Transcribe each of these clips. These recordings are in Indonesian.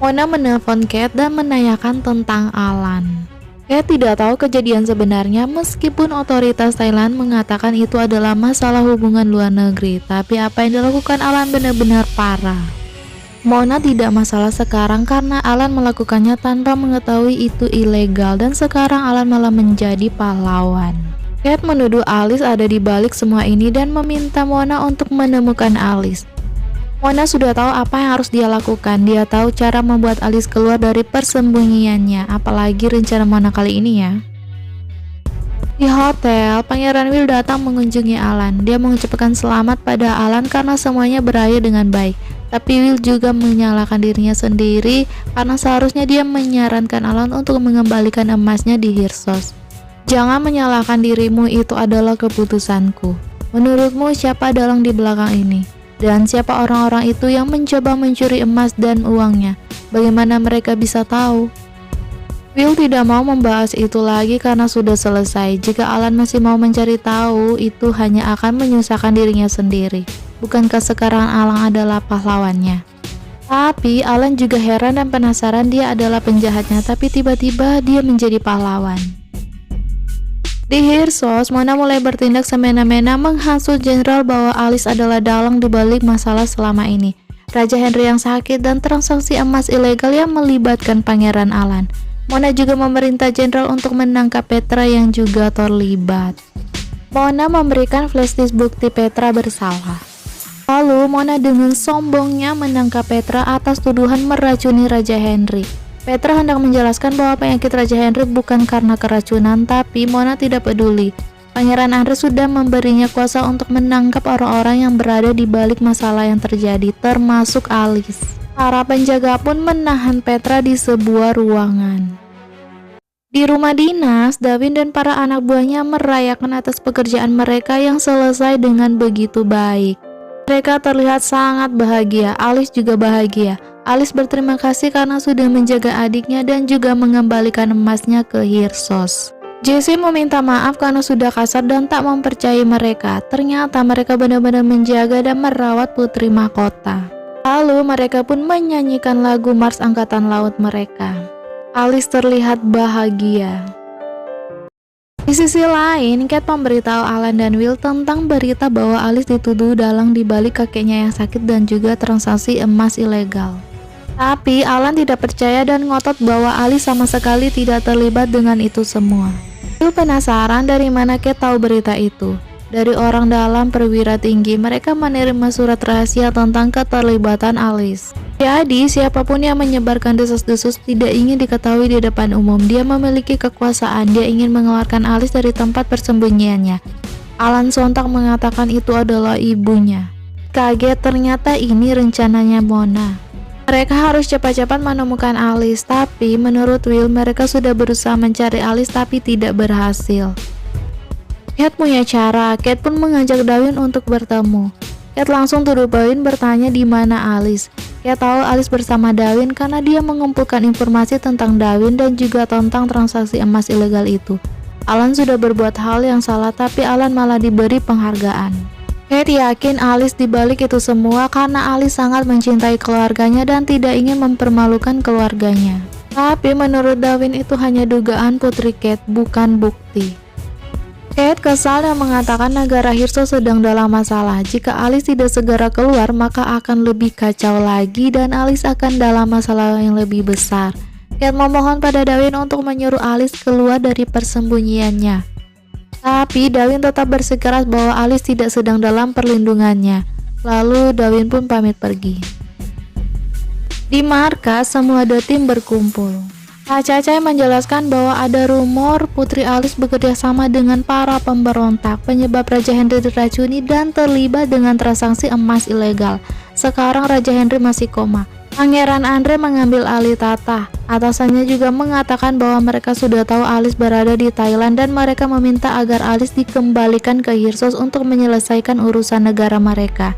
Mona menelpon Kate dan menanyakan tentang Alan. Kate tidak tahu kejadian sebenarnya meskipun otoritas Thailand mengatakan itu adalah masalah hubungan luar negeri, tapi apa yang dilakukan Alan benar-benar parah. Mona tidak masalah sekarang karena Alan melakukannya tanpa mengetahui itu ilegal dan sekarang Alan malah menjadi pahlawan. Kate menuduh Alice ada di balik semua ini dan meminta Mona untuk menemukan Alice. Mona sudah tahu apa yang harus dia lakukan. Dia tahu cara membuat Alice keluar dari persembunyiannya. Apalagi rencana Mona kali ini ya. Di hotel, Pangeran Will datang mengunjungi Alan. Dia mengucapkan selamat pada Alan karena semuanya berakhir dengan baik. Tapi Will juga menyalahkan dirinya sendiri karena seharusnya dia menyarankan Alan untuk mengembalikan emasnya di Hyrsos. Jangan menyalahkan dirimu, itu adalah keputusanku. Menurutmu siapa dalang di belakang ini? Dan siapa orang-orang itu yang mencoba mencuri emas dan uangnya? Bagaimana mereka bisa tahu? Will tidak mau membahas itu lagi karena sudah selesai. Jika Alan masih mau mencari tahu, itu hanya akan menyusahkan dirinya sendiri. Bukankah sekarang Alan adalah pahlawannya? Tapi Alan juga heran dan penasaran, dia adalah penjahatnya, tapi tiba-tiba dia menjadi pahlawan. Di Hyrsos, Mona mulai bertindak semena-mena menghasut jenderal bahwa Alice adalah dalang di balik masalah selama ini. Raja Henry yang sakit dan transaksi emas ilegal yang melibatkan Pangeran Alan. Mona juga memerintah jenderal untuk menangkap Petra yang juga terlibat. Mona memberikan flashdisk bukti Petra bersalah. Lalu Mona dengan sombongnya menangkap Petra atas tuduhan meracuni Raja Henry. Petra hendak menjelaskan bahwa penyakit Raja Henry bukan karena keracunan, tapi Mona tidak peduli. Pangeran Andre sudah memberinya kuasa untuk menangkap orang-orang yang berada di balik masalah yang terjadi, termasuk Alice. Para penjaga pun menahan Petra di sebuah ruangan. Di rumah dinas, Darwin dan para anak buahnya merayakan atas pekerjaan mereka yang selesai dengan begitu baik. Mereka terlihat sangat bahagia. Alice juga bahagia. Alice berterima kasih karena sudah menjaga adiknya dan juga mengembalikan emasnya ke Hyrsos. Jessie meminta maaf karena sudah kasar dan tak mempercayai mereka. Ternyata mereka benar-benar menjaga dan merawat putri mahkota. Lalu mereka pun menyanyikan lagu Mars Angkatan Laut mereka. Alice terlihat bahagia. Di sisi lain, Kate memberitahu Alan dan Will tentang berita bahwa Alice dituduh dalang di balik kakeknya yang sakit dan juga transaksi emas ilegal. Tapi Alan tidak percaya dan ngotot bahwa Alice sama sekali tidak terlibat dengan itu semua. Will penasaran dari mana Kate tahu berita itu. Dari orang dalam perwira tinggi, mereka menerima surat rahasia tentang keterlibatan Alice. Jadi, siapapun yang menyebarkan desas-desus tidak ingin diketahui di depan umum. Dia memiliki kekuasaan, dia ingin mengeluarkan Alice dari tempat persembunyiannya. Alan sontak mengatakan itu adalah ibunya. Kaget, ternyata ini rencananya Mona. Mereka harus cepat-cepat menemukan Alice, tapi menurut Will, mereka sudah berusaha mencari Alice tapi tidak berhasil. Kate punya cara. Kate pun mengajak Darwin untuk bertemu. Kate langsung tuduh Darwin bertanya di mana Alice. Kate tahu Alice bersama Darwin karena dia mengumpulkan informasi tentang Darwin dan juga tentang transaksi emas ilegal itu. Alan sudah berbuat hal yang salah, tapi Alan malah diberi penghargaan. Kate yakin Alice dibalik itu semua karena Alice sangat mencintai keluarganya dan tidak ingin mempermalukan keluarganya. Tapi menurut Darwin itu hanya dugaan putri Kate, bukan bukti. Kate kesal dan mengatakan negara Hyrsos sedang dalam masalah. Jika Alice tidak segera keluar, maka akan lebih kacau lagi dan Alice akan dalam masalah yang lebih besar. Kate memohon pada Darwin untuk menyuruh Alice keluar dari persembunyiannya. Tapi Darwin tetap bersikeras bahwa Alice tidak sedang dalam perlindungannya. Lalu Darwin pun pamit pergi. Di markas, semua tim berkumpul. Pak Cacai menjelaskan bahwa ada rumor Putri Alice bekerja sama dengan para pemberontak, penyebab Raja Henry diracuni dan terlibat dengan transaksi emas ilegal. Sekarang Raja Henry masih koma. Pangeran Andre mengambil alih tata. Atasannya juga mengatakan bahwa mereka sudah tahu Alice berada di Thailand dan mereka meminta agar Alice dikembalikan ke Hyrsos untuk menyelesaikan urusan negara mereka.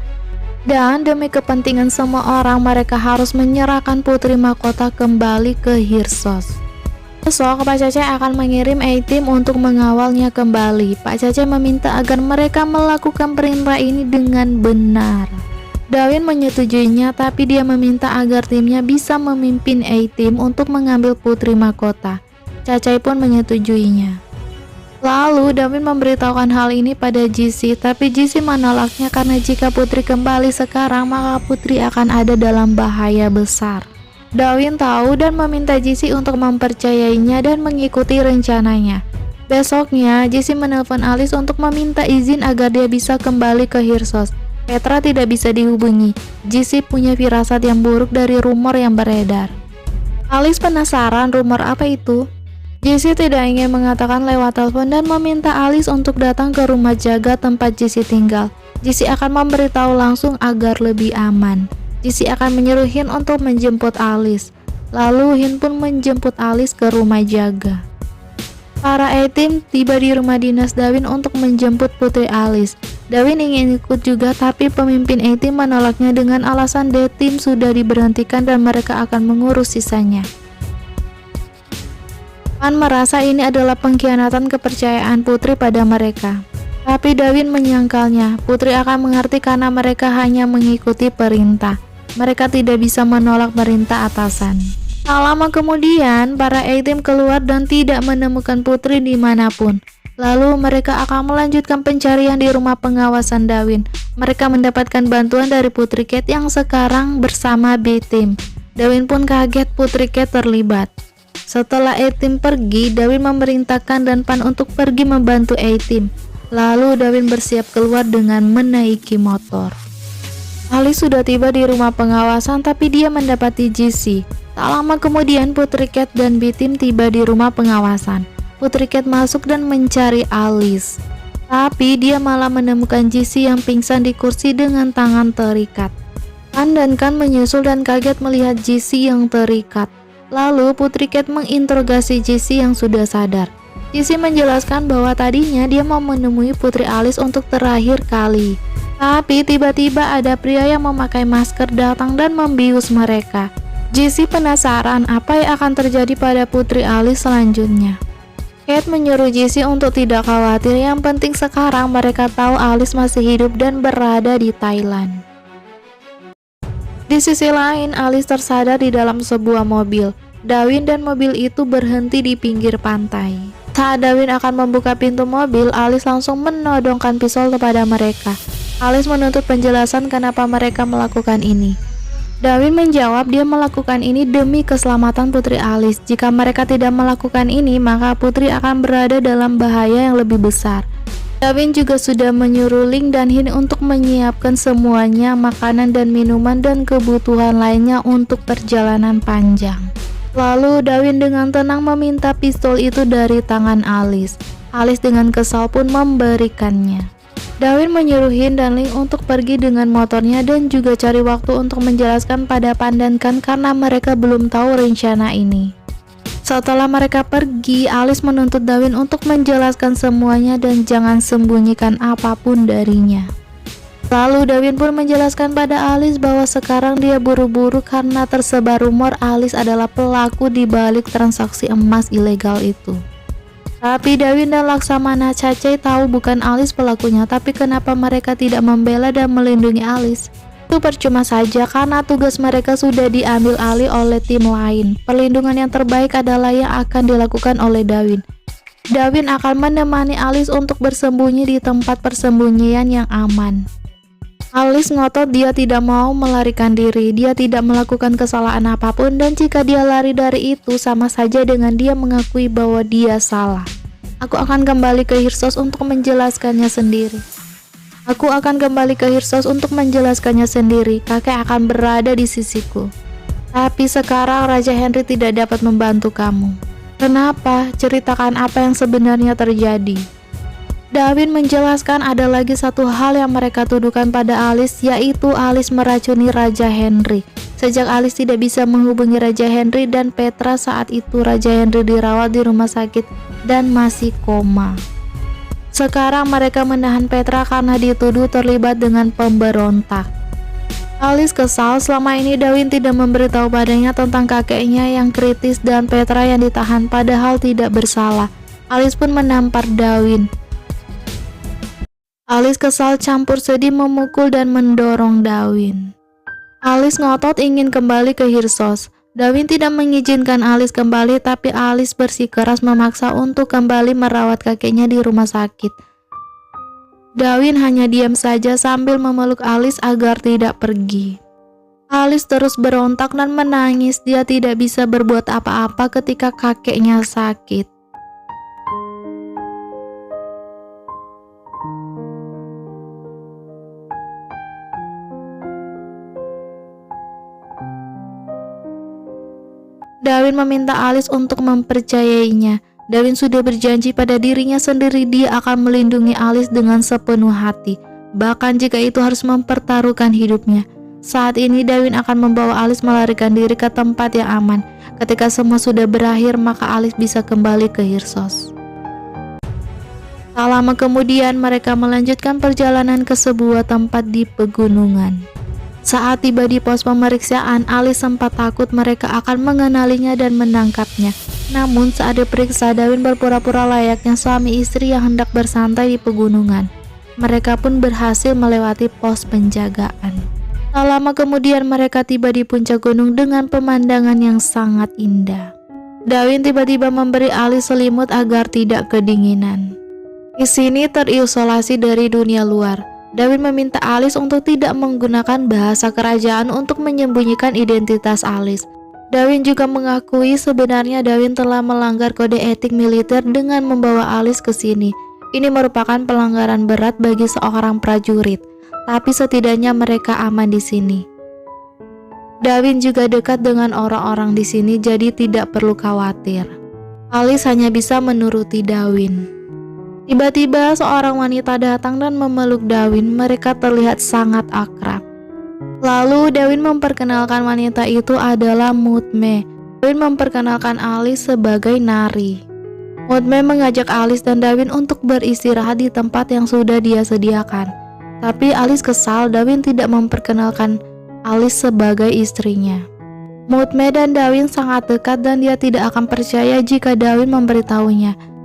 Dan demi kepentingan semua orang, mereka harus menyerahkan Putri Mahkota kembali ke Hyrsos. Besok, Pak Cacai akan mengirim A-Team untuk mengawalnya kembali. Pak Cacai meminta agar mereka melakukan perintah ini dengan benar. Dawin menyetujuinya, tapi dia meminta agar timnya bisa memimpin A-Team untuk mengambil putri mahkota. Cacai pun menyetujuinya. Lalu Dawin memberitahukan hal ini pada GC, tapi GC menolaknya karena jika putri kembali sekarang maka putri akan ada dalam bahaya besar. Dawin tahu dan meminta GC untuk mempercayainya dan mengikuti rencananya. Besoknya, GC menelpon Alice untuk meminta izin agar dia bisa kembali ke Hyrsos. Petra tidak bisa dihubungi. GC punya firasat yang buruk dari rumor yang beredar. Alice penasaran rumor apa itu. GC tidak ingin mengatakan lewat telepon dan meminta Alice untuk datang ke rumah jaga tempat GC tinggal. GC akan memberitahu langsung agar lebih aman. GC akan menyuruh Hin untuk menjemput Alice. Lalu Hin pun menjemput Alice ke rumah jaga. Para A-Team tiba di rumah dinas Dawin untuk menjemput putri Alice. Dawin ingin ikut juga, tapi pemimpin A-Team menolaknya dengan alasan D-Team sudah diberhentikan dan mereka akan mengurus sisanya. Pan merasa ini adalah pengkhianatan kepercayaan putri pada mereka. Tapi Dawin menyangkalnya, putri akan mengerti karena mereka hanya mengikuti perintah. Mereka tidak bisa menolak perintah atasan. Tak lama kemudian, para A-Team keluar dan tidak menemukan putri dimanapun. Lalu mereka akan melanjutkan pencarian di rumah pengawasan Dawin. Mereka mendapatkan bantuan dari Putri Kate yang sekarang bersama B-Team. Dawin pun kaget Putri Kate terlibat. Setelah A-Team pergi, Dawin memerintahkan dan Pan untuk pergi membantu A-Team. Lalu Dawin bersiap keluar dengan menaiki motor. Alice sudah tiba di rumah pengawasan, tapi dia mendapati GC. Tak lama kemudian Putri Kate dan B-Team tiba di rumah pengawasan. Putri Kate masuk dan mencari Alice. Tapi dia malah menemukan GC yang pingsan di kursi dengan tangan terikat. Pan dan Kan menyusul dan kaget melihat GC yang terikat. Lalu Putri Kate menginterogasi GC yang sudah sadar. GC menjelaskan bahwa tadinya dia mau menemui Putri Alice untuk terakhir kali. Tapi tiba-tiba ada pria yang memakai masker datang dan membius mereka. GC penasaran apa yang akan terjadi pada Putri Alice selanjutnya. Kate menyuruh GC untuk tidak khawatir, yang penting sekarang mereka tahu Alice masih hidup dan berada di Thailand. Di sisi lain, Alice tersadar di dalam sebuah mobil. Dawin dan mobil itu berhenti di pinggir pantai. Saat Dawin akan membuka pintu mobil, Alice langsung menodongkan pisau kepada mereka. Alice menuntut penjelasan kenapa mereka melakukan ini. Dawin menjawab dia melakukan ini demi keselamatan Putri Alice. Jika mereka tidak melakukan ini, maka Putri akan berada dalam bahaya yang lebih besar. Dawin juga sudah menyuruh Ling dan Hin untuk menyiapkan semuanya, makanan dan minuman dan kebutuhan lainnya untuk perjalanan panjang. Lalu Dawin dengan tenang meminta pistol itu dari tangan Alice. Alice dengan kesal pun memberikannya. Dawin menyuruh Hin dan Ling untuk pergi dengan motornya dan juga cari waktu untuk menjelaskan pada Pan dan Kan karena mereka belum tahu rencana ini. Setelah mereka pergi, Alice menuntut Dawin untuk menjelaskan semuanya dan jangan sembunyikan apapun darinya. Lalu Dawin pun menjelaskan pada Alice bahwa sekarang dia buru-buru karena tersebar rumor Alice adalah pelaku di balik transaksi emas ilegal itu. Tapi Dawin dan Laksamana Cacai tahu bukan Alice pelakunya, tapi kenapa mereka tidak membela dan melindungi Alice? Itu percuma saja karena tugas mereka sudah diambil alih oleh tim lain. Perlindungan yang terbaik adalah yang akan dilakukan oleh Dawin. Dawin akan menemani Alice untuk bersembunyi di tempat persembunyian yang aman. Alice ngotot dia tidak mau melarikan diri, dia tidak melakukan kesalahan apapun, dan jika dia lari dari itu sama saja dengan dia mengakui bahwa dia salah. Aku akan kembali ke Hyrsos untuk menjelaskannya sendiri. Kakek akan berada di sisiku. Tapi sekarang Raja Henry tidak dapat membantu kamu. Kenapa? Ceritakan apa yang sebenarnya terjadi. Dawin menjelaskan ada lagi satu hal yang mereka tuduhkan pada Alice, yaitu Alice meracuni Raja Henry. Sejak Alice tidak bisa menghubungi Raja Henry dan Petra saat itu Raja Henry dirawat di rumah sakit dan masih koma. Sekarang mereka menahan Petra karena dituduh terlibat dengan pemberontak. Alice kesal selama ini Dawin tidak memberitahu padanya tentang kakeknya yang kritis dan Petra yang ditahan padahal tidak bersalah. Alice pun menampar Dawin. Alice kesal campur sedih memukul dan mendorong Darwin. Alice ngotot ingin kembali ke Hyrsos. Darwin tidak mengizinkan Alice kembali, tapi Alice bersikeras memaksa untuk kembali merawat kakeknya di rumah sakit. Darwin hanya diam saja sambil memeluk Alice agar tidak pergi. Alice terus berontak dan menangis. Dia tidak bisa berbuat apa-apa ketika kakeknya sakit. Darwin meminta Alice untuk mempercayainya. Darwin sudah berjanji pada dirinya sendiri dia akan melindungi Alice dengan sepenuh hati, bahkan jika itu harus mempertaruhkan hidupnya. Saat ini Darwin akan membawa Alice melarikan diri ke tempat yang aman. Ketika semua sudah berakhir, maka Alice bisa kembali ke Hyrsos. Tak lama kemudian mereka melanjutkan perjalanan ke sebuah tempat di pegunungan. Saat tiba di pos pemeriksaan, Alice sempat takut mereka akan mengenalinya dan menangkapnya. Namun saat diperiksa, Darwin berpura-pura layaknya suami istri yang hendak bersantai di pegunungan. Mereka pun berhasil melewati pos penjagaan. Tak lama kemudian mereka tiba di puncak gunung dengan pemandangan yang sangat indah. Darwin tiba-tiba memberi Alice selimut agar tidak kedinginan. Di sini terisolasi dari dunia luar. Darwin meminta Alice untuk tidak menggunakan bahasa kerajaan untuk menyembunyikan identitas Alice. Darwin juga mengakui sebenarnya Darwin telah melanggar kode etik militer dengan membawa Alice ke sini. Ini merupakan pelanggaran berat bagi seorang prajurit, tapi setidaknya mereka aman di sini. Darwin juga dekat dengan orang-orang di sini, jadi tidak perlu khawatir. Alice hanya bisa menuruti Darwin. Tiba-tiba seorang wanita datang dan memeluk Darwin. Mereka terlihat sangat akrab. Lalu Darwin memperkenalkan wanita itu adalah Mutme. Darwin memperkenalkan Alice sebagai Nari. Mutme mengajak Alice dan Darwin untuk beristirahat di tempat yang sudah dia sediakan. Tapi Alice kesal Darwin tidak memperkenalkan Alice sebagai istrinya. Mutme dan Darwin sangat dekat dan dia tidak akan percaya jika Darwin memberitahunya.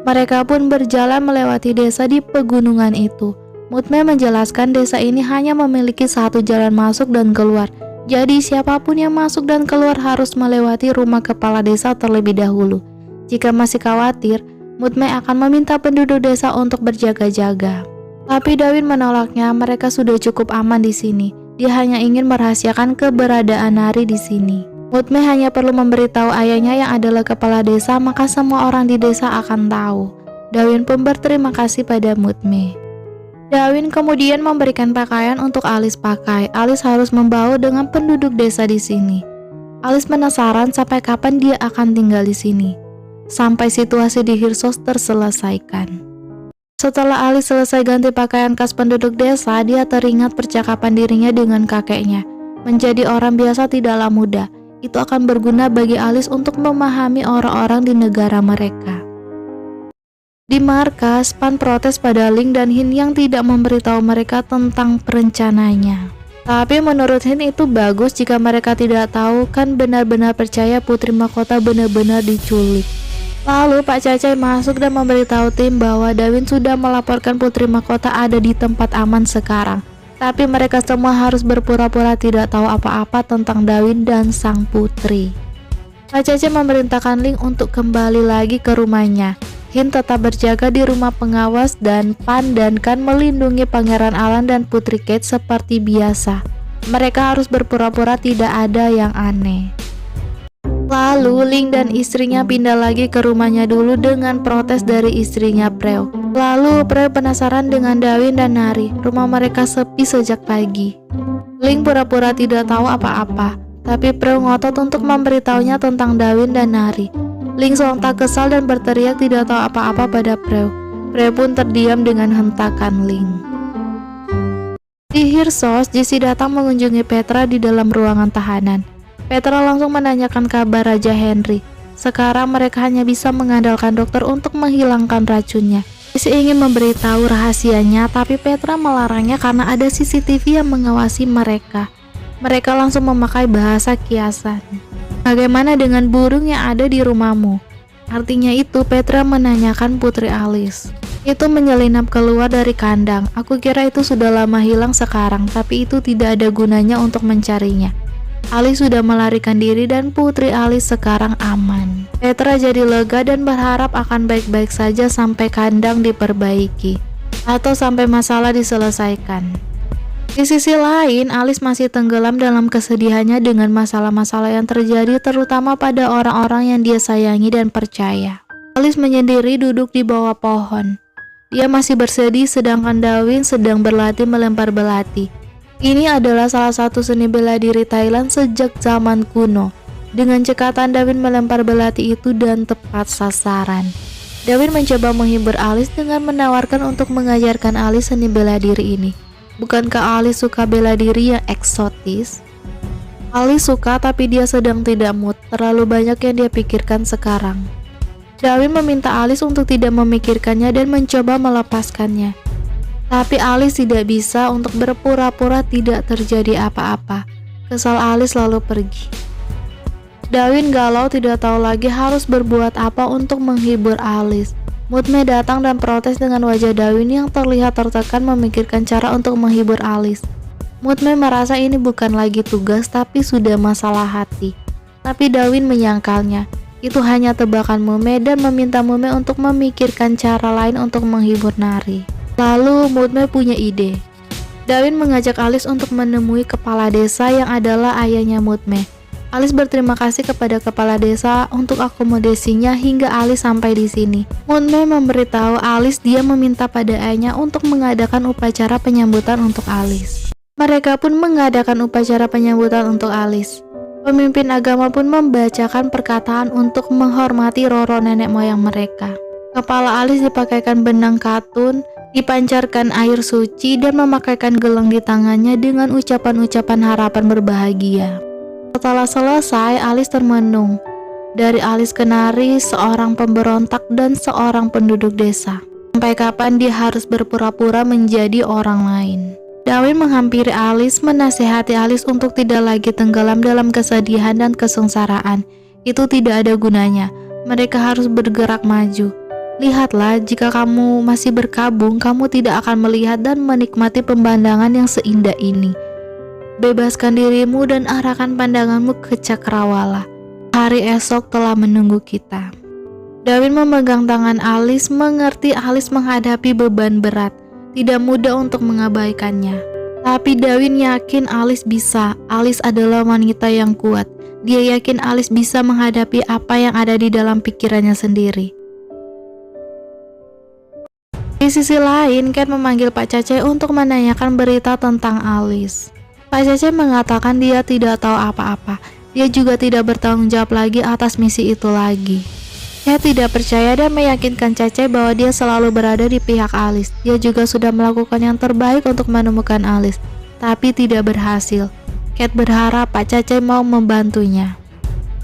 Mereka pun berjalan melewati desa di pegunungan itu. Mutme menjelaskan desa ini hanya memiliki satu jalan masuk dan keluar. Jadi siapapun yang masuk dan keluar harus melewati rumah kepala desa terlebih dahulu. Jika masih khawatir, Mutme akan meminta penduduk desa untuk berjaga-jaga. Tapi Darwin menolaknya, mereka sudah cukup aman di sini. Dia hanya ingin merahasiakan keberadaan Nari di sini. Mutme hanya perlu memberitahu ayahnya yang adalah kepala desa, maka semua orang di desa akan tahu. Darwin pun berterima kasih pada Mutme. Darwin kemudian memberikan pakaian untuk Alice pakai. Alice harus membawa dengan penduduk desa di sini. Alice penasaran sampai kapan dia akan tinggal di sini, sampai situasi di Hyrsos terselesaikan. Setelah Alice selesai ganti pakaian khas penduduk desa, dia teringat percakapan dirinya dengan kakeknya. Menjadi orang biasa tidaklah mudah. Itu akan berguna bagi Alice untuk memahami orang-orang di negara mereka. Di markas, Pan protes pada Ling dan Hin yang tidak memberitahu mereka tentang perencananya. Tapi menurut Hin itu bagus jika mereka tidak tahu, kan benar-benar percaya Putri Mahkota benar-benar diculik. Lalu Pak Cacai masuk dan memberitahu tim bahwa Darwin sudah melaporkan Putri Mahkota ada di tempat aman sekarang. Tapi mereka semua harus berpura-pura tidak tahu apa-apa tentang Darwin dan sang putri. Pak Cacai memerintahkan Ling untuk kembali lagi ke rumahnya. Hin tetap berjaga di rumah pengawas dan Pan dan Kan melindungi Pangeran Alan dan Putri Kate seperti biasa. Mereka harus berpura-pura tidak ada yang aneh. Lalu Ling dan istrinya pindah lagi ke rumahnya dulu dengan protes dari istrinya Preo. Lalu Preo penasaran dengan Darwin dan Nari. Rumah mereka sepi sejak pagi. Ling pura-pura tidak tahu apa-apa, tapi Preo ngotot untuk memberitahunya tentang Darwin dan Nari. Ling sontak kesal dan berteriak tidak tahu apa-apa pada Preo. Preo pun terdiam dengan hentakan Ling. Di Hyrsos, Jesse datang mengunjungi Petra di dalam ruangan tahanan. Petra langsung menanyakan kabar Raja Henry. Sekarang mereka hanya bisa mengandalkan dokter untuk menghilangkan racunnya. Jesse ingin memberitahu rahasianya, tapi Petra melarangnya karena ada CCTV yang mengawasi mereka. Mereka langsung memakai bahasa kiasan. Bagaimana dengan burung yang ada di rumahmu? Artinya itu Petra menanyakan Putri Alice. Itu menyelinap keluar dari kandang. Aku kira itu sudah lama hilang sekarang, tapi itu tidak ada gunanya untuk mencarinya. Alice sudah melarikan diri dan putri Alice sekarang aman. Petra jadi lega dan berharap akan baik-baik saja sampai kandang diperbaiki atau sampai masalah diselesaikan. Di sisi lain, Alice masih tenggelam dalam kesedihannya dengan masalah-masalah yang terjadi terutama pada orang-orang yang dia sayangi dan percaya. Alice menyendiri duduk di bawah pohon. Dia masih bersedih sedangkan Dawin sedang berlatih melempar belati. Ini adalah salah satu seni bela diri Thailand sejak zaman kuno. Dengan cekatan Dawin melempar belati itu dan tepat sasaran. Dawin mencoba menghibur Alice dengan menawarkan untuk mengajarkan Alice seni bela diri ini. Bukankah Alice suka bela diri yang eksotis? Alice suka, tapi dia sedang tidak mood. Terlalu banyak yang dia pikirkan sekarang. Dawin meminta Alice untuk tidak memikirkannya dan mencoba melepaskannya. Tapi Alice tidak bisa untuk berpura-pura tidak terjadi apa-apa. Kesal Alice lalu pergi. Dawin galau tidak tahu lagi harus berbuat apa untuk menghibur Alice. Mutme datang dan protes dengan wajah Dawin yang terlihat tertekan memikirkan cara untuk menghibur Alice. Mutme merasa ini bukan lagi tugas tapi sudah masalah hati. Tapi Dawin menyangkalnya. Itu hanya tebakan Mutme dan meminta Mutme untuk memikirkan cara lain untuk menghibur Nari. Lalu Mutme punya ide. Dawin mengajak Alice untuk menemui kepala desa yang adalah ayahnya Mutme. Alice berterima kasih kepada kepala desa untuk akomodasinya hingga Alice sampai di sini. Mutme memberitahu Alice dia meminta pada ayahnya untuk mengadakan upacara penyambutan untuk Alice. Mereka pun mengadakan upacara penyambutan untuk Alice. Pemimpin agama pun membacakan perkataan untuk menghormati Roro nenek moyang mereka. Kepala Alice dipakaikan benang katun, dipancarkan air suci dan memakaikan gelang di tangannya dengan ucapan-ucapan harapan berbahagia. Setelah selesai, Alice termenung. Dari Alice ke Nari, seorang pemberontak dan seorang penduduk desa. Sampai kapan dia harus berpura-pura menjadi orang lain? Dawin menghampiri Alice, menasihati Alice untuk tidak lagi tenggelam dalam kesedihan dan kesengsaraan. Itu tidak ada gunanya. Mereka harus bergerak maju. Lihatlah, jika kamu masih berkabung, kamu tidak akan melihat dan menikmati pemandangan yang seindah ini. Bebaskan dirimu dan arahkan pandanganmu ke cakrawala. Hari esok telah menunggu kita. Dawin memegang tangan Alice, mengerti Alice menghadapi beban berat. Tidak mudah untuk mengabaikannya. Tapi Dawin yakin Alice bisa. Alice adalah wanita yang kuat. Dia yakin Alice bisa menghadapi apa yang ada di dalam pikirannya sendiri. Di sisi lain, Ken memanggil Pak Cace untuk menanyakan berita tentang Alice. Pak Cace mengatakan dia tidak tahu apa-apa. Dia juga tidak bertanggung jawab lagi atas misi itu lagi. Dia tidak percaya dan meyakinkan Cace bahwa dia selalu berada di pihak Alice. Dia juga sudah melakukan yang terbaik untuk menemukan Alice, tapi tidak berhasil. Cat berharap Pak Cace mau membantunya.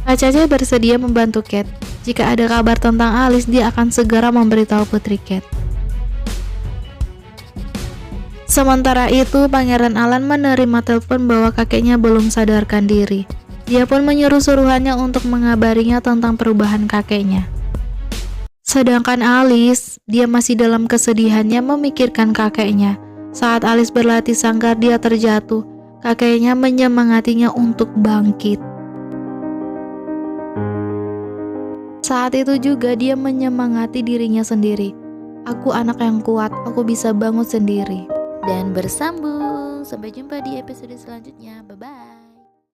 Pak Cace bersedia membantu Cat. Jika ada kabar tentang Alice, dia akan segera memberitahu Putri Cat. Sementara itu, Pangeran Alan menerima telepon bahwa kakeknya belum sadarkan diri. Dia pun menyuruh suruhannya untuk mengabarinya tentang perubahan kakeknya. Sedangkan Alice, dia masih dalam kesedihannya memikirkan kakeknya. Saat Alice berlatih sanggar, dia terjatuh. Kakeknya menyemangatinya untuk bangkit. Saat itu juga dia menyemangati dirinya sendiri. Aku anak yang kuat, aku bisa bangun sendiri. Dan bersambung. Sampai jumpa di episode selanjutnya. Bye-bye.